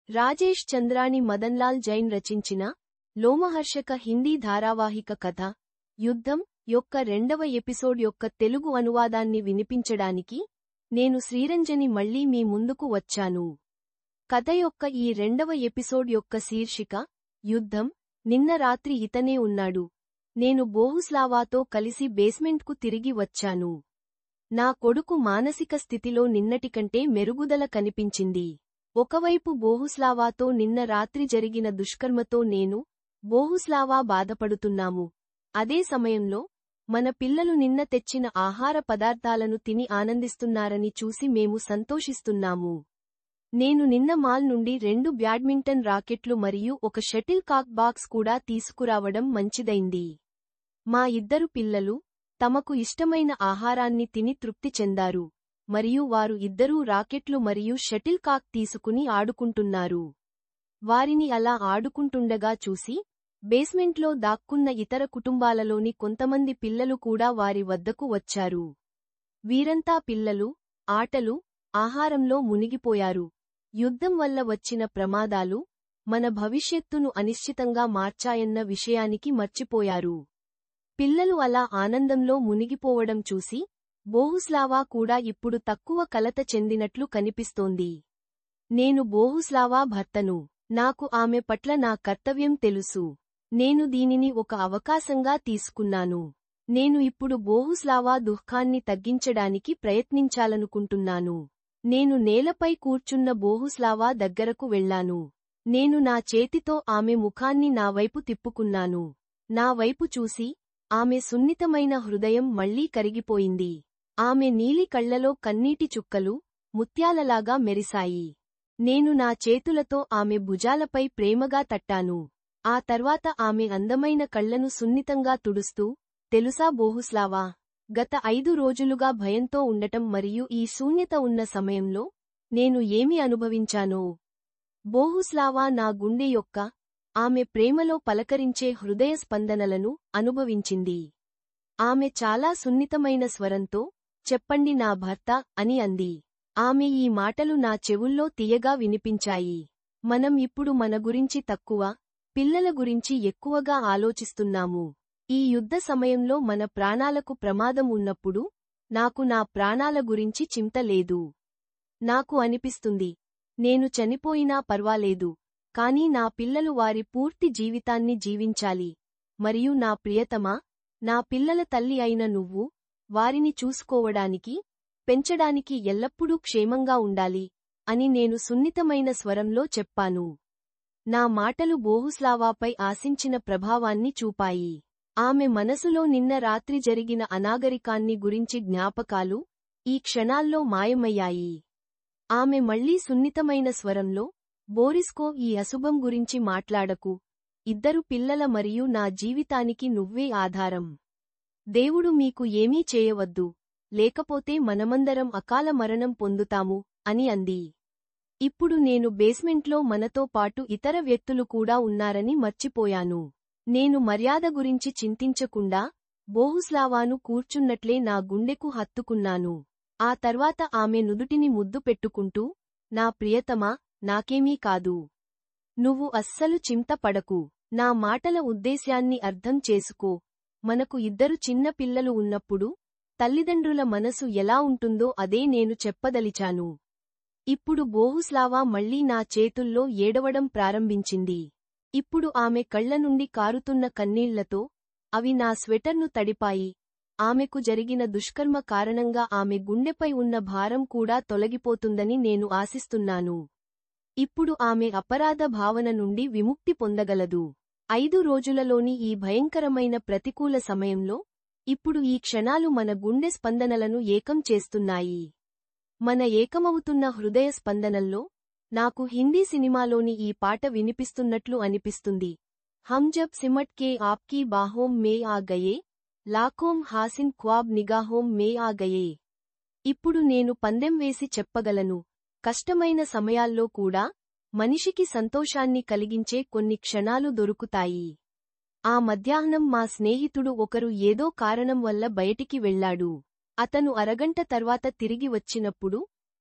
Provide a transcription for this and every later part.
రాజేష్ చంద్రాని మదన్లాల్ జైన్ రచించిన లోమహర్షక హిందీ ధారావాహిక కథ యుద్ధం యొక్క 2వ ఎపిసోడ్ యొక్క తెలుగు అనువాదాన్ని వినిపించడానికి నేను శ్రీరంజని మళ్లీ మీ ముందుకు వచ్చాను. కథ యొక్క ఈ 2వ ఎపిసోడ్ యొక్క శీర్షిక యుద్ధం. నిన్న రాత్రి ఇతనే ఉన్నాడు. నేను బోహుస్లావాతో కలిసి బేస్మెంట్కు తిరిగి వచ్చాను. నా కొడుకు మానసిక స్థితిలో నిన్నటికంటే మెరుగుదల కనిపించింది. ఒకవైపు బోహుస్లావాతో నిన్న రాత్రి జరిగిన దుష్కర్మతో నేను, బోహుస్లావా బాధపడుతున్నాము. అదే సమయంలో మన పిల్లలు నిన్న తెచ్చిన ఆహార పదార్థాలను తిని ఆనందిస్తున్నారని చూసి మేము సంతోషిస్తున్నాము. నేను నిన్న మాల్ నుండి 2 బ్యాడ్మింటన్ రాకెట్లు మరియు ఒక షటిల్ కాక్ బాక్స్ కూడా తీసుకురావడం మంచిదైంది. మా ఇద్దరు పిల్లలు తమకు ఇష్టమైన ఆహారాన్ని తిని తృప్తి చెందారు మరియు వారు ఇద్దరూ రాకెట్లు మరియు షటిల్ కాక్ తీసుకుని ఆడుకుంటున్నారు. వారిని అలా ఆడుకుంటుండగా చూసి బేస్మెంట్లో దాక్కున్న ఇతర కుటుంబాలలోని కొంతమంది పిల్లలు కూడా వారి వద్దకు వచ్చారు. వీరంతా పిల్లలు, ఆటలు, ఆహారంలో మునిగిపోయారు. యుద్ధం వల్ల వచ్చిన ప్రమాదాలు మన భవిష్యత్తును అనిశ్చితంగా మార్చాయన్న విషయానికి మర్చిపోయారు. పిల్లలు అలా ఆనందంలో మునిగిపోవడం చూసి బోహుస్లావా కూడా ఇప్పుడు తక్కువ కలత చెందినట్లు కనిపిస్తోంది. నేను బోహుస్లావా భర్తను. నాకు ఆమె పట్ల నా కర్తవ్యం తెలుసు. నేను దీనిని ఒక అవకాశంగా తీసుకున్నాను. నేను ఇప్పుడు బోహుస్లావా దుఃఖాన్ని తగ్గించడానికి ప్రయత్నించాలనుకుంటున్నాను. నేను నేలపై కూర్చున్న బోహుస్లావా దగ్గరకు వెళ్లాను. నేను నా చేతితో ఆమె ముఖాన్ని నా వైపు తిప్పుకున్నాను. నా వైపు చూసి ఆమె సున్నితమైన హృదయం మళ్లీ కరిగిపోయింది. ఆమె నీలి కళ్లలో కన్నీటి చుక్కలు ముత్యాలలాగా మెరిశాయి. నేను నా చేతులతో ఆమె భుజాలపై ప్రేమగా తట్టాను. ఆ తర్వాత ఆమె అందమైన కళ్లను సున్నితంగా తుడుస్తూ, తెలుసా బోహుస్లావా, గత 5 రోజులుగా భయంతో ఉండటం మరియు ఈ శూన్యత ఉన్న సమయంలో నేను ఏమి అనుభవించానో. బోహుస్లావా నా గుండె యొక్క ఆమె ప్రేమలో పలకరించే హృదయ స్పందనలను అనుభవించింది. ఆమె చాలా సున్నితమైన స్వరంతో, చెప్పండి నా భర్త, అని అంది. ఆమె ఈ మాటలు నా చెవుల్లో తీయగా వినిపించాయి. మనం ఇప్పుడు మన గురించి తక్కువ, పిల్లల గురించి ఎక్కువగా ఆలోచిస్తున్నాము. ఈ యుద్ధ సమయంలో మన ప్రాణాలకు ప్రమాదం ఉన్నప్పుడు నాకు నా ప్రాణాల గురించి చింత లేదు. నాకు అనిపిస్తుంది, నేను చనిపోయినా పర్వాలేదు, కానీ నా పిల్లలు వారి పూర్తి జీవితాన్ని జీవించాలి. మరియు నా ప్రియతమా, నా పిల్లల తల్లి అయిన నువ్వు, వారిని చూసుకోవడానికి, పెంచడానికి ఎల్లప్పుడూ క్షేమంగా ఉండాలి అని నేను సున్నితమైన స్వరంలో చెప్పాను. నా మాటలు బోహుస్లావాపై ఆశించిన ప్రభావాన్ని చూపాయి. ఆమె మనసులో నిన్న రాత్రి జరిగిన అనాగరికాన్ని గురించి జ్ఞాపకాలు ఈ క్షణాల్లో మాయమయ్యాయి. ఆమె మళ్లీ సున్నితమైన స్వరంలో, బోరిస్కో, ఈ అశుభం గురించి మాట్లాడకు. 2 పిల్లల మరియు నా జీవితానికి నువ్వే ఆధారం. దేవుడు మీకు ఏమీ చేయవద్దు, లేకపోతే మనమందరం అకాల మరణం పొందుతాము, అని అంది. ఇప్పుడు నేను బేస్మెంట్లో మనతో పాటు ఇతర వ్యక్తులు కూడా ఉన్నారని మర్చిపోయాను. నేను మర్యాద గురించి చింతించకుండా బోహుస్లావాను కూర్చున్నట్లే నా గుండెకు హత్తుకున్నాను. ఆ తర్వాత ఆమె నుదుటిని ముద్దు పెట్టుకుంటూ, నా ప్రియతమా, నాకేమీ కాదు. నువ్వు అస్సలు చింతపడకు. నా మాటల ఉద్దేశ్యాన్ని అర్థం చేసుకో. మనకు 2 చిన్న పిల్లలు ఉన్నప్పుడు తల్లిదండ్రుల మనసు ఎలా ఉంటుందో అదే నేను చెప్పదలిచాను. ఇప్పుడు బోహుస్లావా మళ్లీ నా చేతుల్లో ఏడవడం ప్రారంభించింది. ఇప్పుడు ఆమె కళ్ల నుండి కారుతున్న కన్నీళ్లతో అవి నా స్వెటర్ను తడిపాయి. ఆమెకు జరిగిన దుష్కర్మ కారణంగా ఆమె గుండెపై ఉన్న భారం కూడా తొలగిపోతుందని నేను ఆశిస్తున్నాను. ఇప్పుడు ఆమె అపరాధ భావన నుండి విముక్తి పొందగలదు. 5 రోజులలోని ఈ భయంకరమైన ప్రతికూల సమయంలో ఇప్పుడు ఈ క్షణాలు మన గుండె స్పందనలను ఏకం చేస్తున్నాయి. మన ఏకమవుతున్న హృదయ స్పందనల్లో నాకు హిందీ సినిమాలోని ఈ పాట వినిపిస్తున్నట్లు అనిపిస్తుంది. హమ్ జబ్ సిమట్ కే ఆప్కీ బాహోం మే ఆ గయే, లాఖోం హాసిన్ ఖ్వాబ్ నిగాహోం మే ఆ గయే. ఇప్పుడు నేను పందెం వేసి చెప్పగలను, కష్టమైన సమయాల్లో కూడా మనిషికి సంతోషాన్ని కలిగించే కొన్ని క్షణాలు దొరుకుతాయి. ఆ మధ్యాహ్నం మా స్నేహితుడు ఒకరు ఏదో కారణం వల్ల బయటికి వెళ్లాడు. అతను అరగంట తర్వాత తిరిగి వచ్చినప్పుడు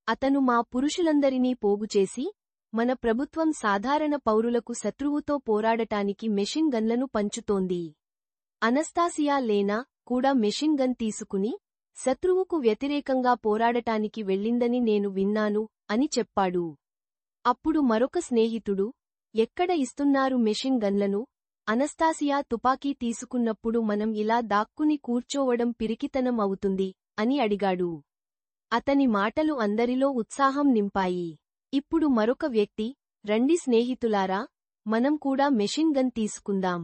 అతను మా పురుషులందరినీ పోగుచేసి మన ప్రభుత్వం సాధారణ పౌరులకు శత్రువుతో పోరాడటానికి మెషిన్ గన్లను పంచుతోంది. అనస్తాసియా లేనా కూడా మెషిన్ గన్ తీసుకుని శత్రువుకు వ్యతిరేకంగా పోరాడటానికి వెళ్ళిందని నేను విన్నాను అని చెప్పాడు. అప్పుడు మరొక స్నేహితుడు, ఎక్కడ ఇస్తున్నారు మెషిన్ గన్లను? అనస్తాసియా తుపాకీ తీసుకున్నప్పుడు మనం ఇలా దాక్కుని కూర్చోవడం పిరికితనం అవుతుంది అని అడిగాడు. అతని మాటలు అందరిలో ఉత్సాహం నింపాయి. ఇప్పుడు మరొక వ్యక్తి, రండి స్నేహితులారా, మనం కూడా మెషిన్ గన్ తీసుకుందాం.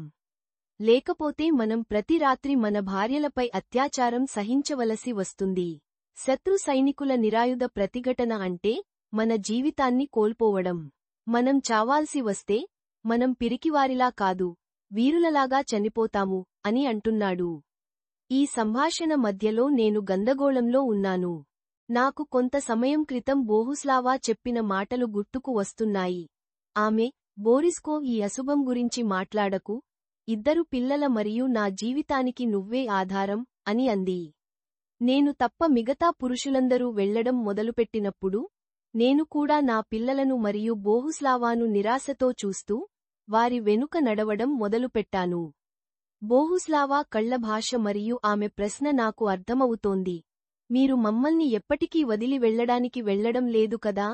లేకపోతే మనం ప్రతి రాత్రి మన భార్యలపై అత్యాచారం సహించవలసి వస్తుంది. శత్రు సైనికుల నిరాయుధ ప్రతిఘటన అంటే మన జీవితాన్ని కోల్పోవడం. మనం చావాల్సి వస్తే మనం పిరికివారిలా కాదు, వీరులలాగా చనిపోతాము అని అంటున్నాడు. ఈ సంభాషణ మధ్యలో నేను గందరగోళంలో ఉన్నాను. నాకు కొంత సమయం క్రితం బోహుస్లావా చెప్పిన మాటలు గుర్తుకు వస్తున్నాయి. ఆమె, బోరిస్కో, ఈ అశుభం గురించి మాట్లాడకు, 2 పిల్లల మరియు నా జీవితానికి నువ్వే ఆధారం అని అంది. నేను తప్ప మిగతా పురుషులందరూ వెళ్లడం మొదలుపెట్టినప్పుడు నేను కూడా నా పిల్లలను మరియు బోహుస్లావాను నిరాశతో చూస్తూ వారి వెనుక నడవడం మొదలుపెట్టాను. బోహుస్లావా కళ్ల భాష మరియు ఆమె ప్రశ్న నాకు అర్థమవుతోంది. మీరు మమ్మల్ని ఎప్పటికీ వదిలి వెళ్లడానికి వెళ్లడం లేదు కదా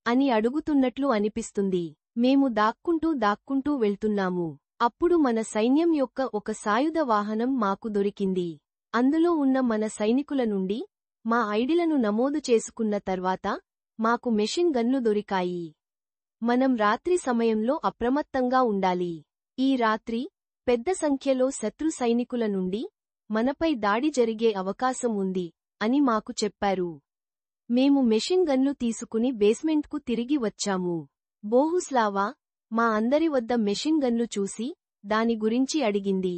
అని అడుగుతున్నట్లు అనిపిస్తుంది. మేము దాక్కుంటూ వెళ్తున్నాము. అప్పుడు మన సైన్యం యొక్క ఒక సాయుధ వాహనం మాకు దొరికింది. అందులో ఉన్న మన సైనికుల నుండి మా ఐడిలను నమోదు చేసుకున్న తర్వాత మాకు మెషిన్ గన్లు దొరికాయి. మనం రాత్రి సమయంలో అప్రమత్తంగా ఉండాలి. ఈ రాత్రి పెద్ద సంఖ్యలో శత్రు సైనికుల నుండి మనపై దాడి జరిగే అవకాశం ఉంది అని మాకు చెప్పారు. మేము మెషిన్ గన్లు తీసుకుని బేస్మెంట్కు తిరిగి వచ్చాము. బోహుస్లావా మా అందరి వద్ద మెషిన్ గన్లు చూసి దాని గురించి అడిగింది.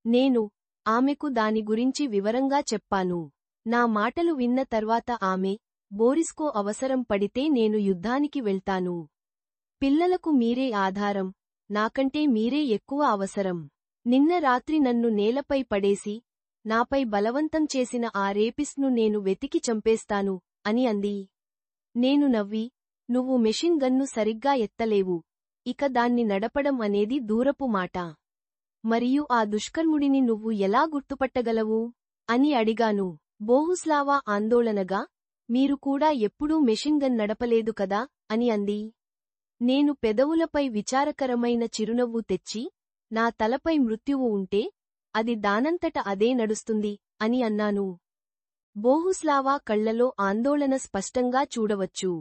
నేను ఆమెకు దాని గురించి వివరంగా చెప్పాను. నా మాటలు విన్న తర్వాత ఆమె, బోరిస్కో, అవసరం పడితే నేను యుద్ధానికి వెళ్తాను. పిల్లలకు మీరే ఆధారం, నాకంటే మీరే ఎక్కువ అవసరం. నిన్న రాత్రి నన్ను నేలపై పడేసి నాపై బలవంతం చేసిన ఆ రేపిస్ట్ను నేను వెతికి చంపేస్తాను అని అంది. నేను నవ్వి, నువ్వు మెషిన్ గన్ను సరిగ్గా ఎత్తలేవు, ఇక దాన్ని నడపడం అనేది దూరపు మాట. మరియు ఆ దుష్కర్ముడిని నువ్వు ఎలా గుర్తుపట్టగలవు అని అడిగాను. బోహుస్లావా ఆందోళనగా, మీరు కూడా ఎప్పుడూ మెషిన్ గన్ నడపలేదు కదా అని అంది. నేను పెదవులపై విచారకరమైన చిరునవ్వు తెచ్చి, నా తలపై మృత్యువు ఉంటే అది దానంతట అదే నడుస్తుంది అని అన్నాను. బోహుస్లావా కళ్లలో ఆందోళన స్పష్టంగా చూడవచ్చు.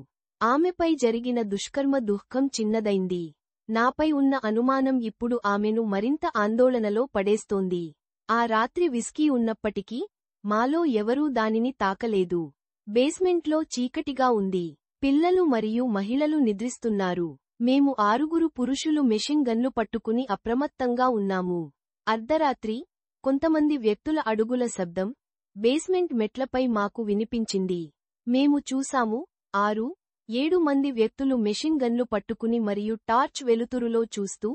ఆమెపై జరిగిన దుష్కర్మ దుఃఖం చిన్నదైంది. నాపై ఉన్న అనుమానం ఇప్పుడు ఆమెను మరింత ఆందోళనలో పడేస్తోంది. ఆ రాత్రి విస్కీ ఉన్నప్పటికీ మాలో ఎవరూ దానిని తాకలేదు. బేస్మెంట్లో చీకటిగా ఉంది. పిల్లలు మరియు మహిళలు నిద్రిస్తున్నారు. మేము 6 పురుషులు మెషిన్ గన్లు పట్టుకుని అప్రమత్తంగా ఉన్నాము. అర్ధరాత్రి కొంతమంది వ్యక్తుల అడుగుల శబ్దం బేస్మెంట్ మెట్లపై మాకు వినిపించింది. మేము చూసాము, 6-7 మంది వ్యక్తులు మెషిన్ గన్లు పట్టుకుని మరియు టార్చ్ వెలుతురులో చూస్తూ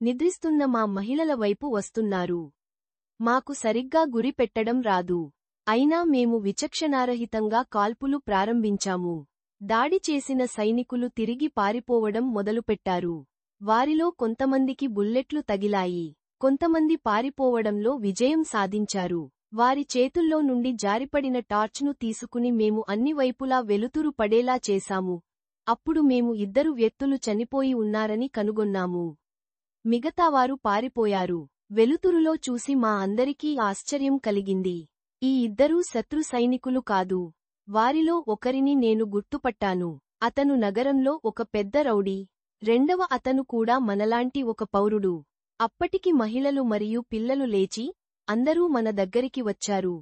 నిద్రిస్తున్న మా మహిళల వైపు వస్తున్నారు. మాకు సరిగ్గా గురి పెట్టడం రాదు. అయినా మేము విచక్షణారహితంగా కాల్పులు ప్రారంభించాము. దాడి చేసిన సైనికులు తిరిగి పారిపోవడం మొదలుపెట్టారు. వారిలో కొంతమందికి బుల్లెట్లు తగిలాయి. కొంతమంది పారిపోవడంలో విజయం సాధించారు. వారి చేతుల్లో నుండి జారిపడిన టార్చ్ను తీసుకుని మేము అన్ని వైపులా వెలుతురు పడేలా చేశాము. అప్పుడు మేము 2 వ్యక్తులు చనిపోయి ఉన్నారని కనుగొన్నాము. మిగతావారు పారిపోయారు. వెలుతురులో చూసి మా అందరికీ ఆశ్చర్యం కలిగింది. ఈ 2 శత్రు సైనికులు కాదు. వారిలో ఒకరిని నేను గుర్తుపట్టాను. అతను నగరంలో ఒక పెద్ద రౌడీ. రెండవ అతను కూడా మనలాంటి ఒక పౌరుడు. అప్పటికి మహిళలు మరియు పిల్లలు లేచి అందరూ మన దగ్గరికి వచ్చారు.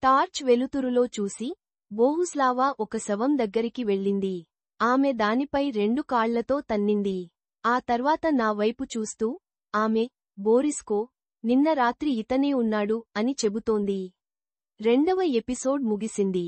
టార్చ్ వెలుతురులో చూసి బోహుస్లావా ఒక శవం దగ్గరికి వెళ్ళింది. ఆమె దానిపై 2 కాళ్లతో తన్నింది. ఆ తర్వాత నా వైపు చూస్తూ ఆమె, బోరిస్కో, నిన్న రాత్రి ఇతనే ఉన్నాడు అని చెబుతోంది. 2వ ఎపిసోడ్ ముగిసింది.